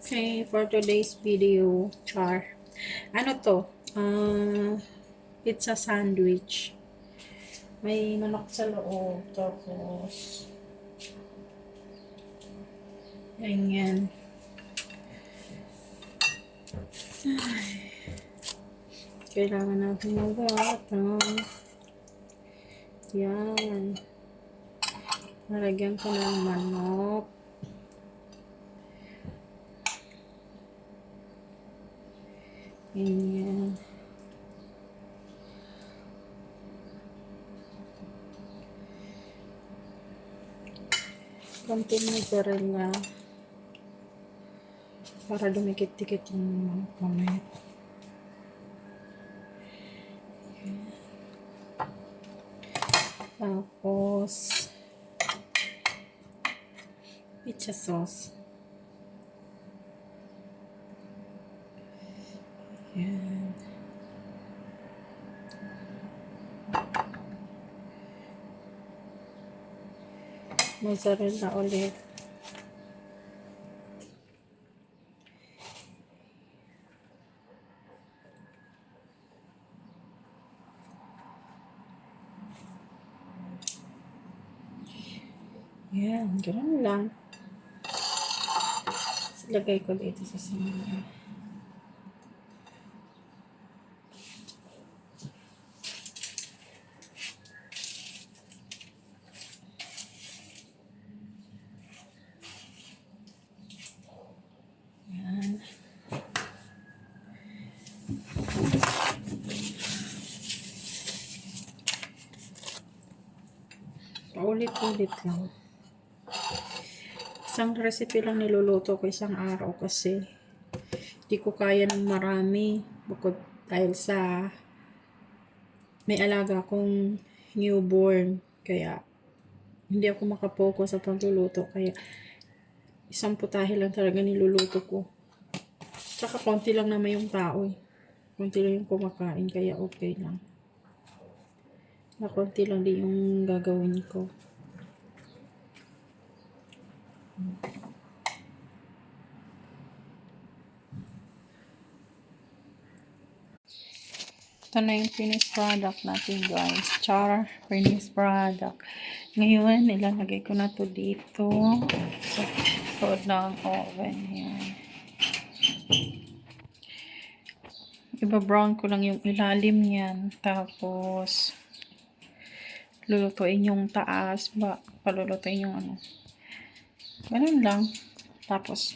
Okay, for today's video, ano to? Pizza sandwich. May manok sa loob, tapos ganyan. Kailangan natin magbatang. Yan. Nalagyan ko ng manok. Ganyan. Konting mozzarella para dumikit-dikit yung mamaya. Tapos pizza sauce. Yan. Mozzarella ulit. Yan, ganoon lang. Lagay ko dito sa simula. Yan. Paulit-ulit lang. Isang recipe lang niluluto ko isang araw kasi hindi ko kaya ng marami bukod dahil sa may alaga akong newborn, kaya hindi ako makapokus sa pagluluto, kaya isang putahe lang talaga niluluto ko. Tsaka konti lang naman yung tao konti lang yung kumakain, kaya okay lang na konti lang din yung gagawin ko. Ito na yung finished product natin, guys. Finished product. Ngayon, ilalagay ko na to dito sa loob ng oven. Yan. Iba-brown ko lang yung ilalim niyan. Tapos, lulutuin yung taas. Palulutuin yung ano. Ganun lang. Tapos,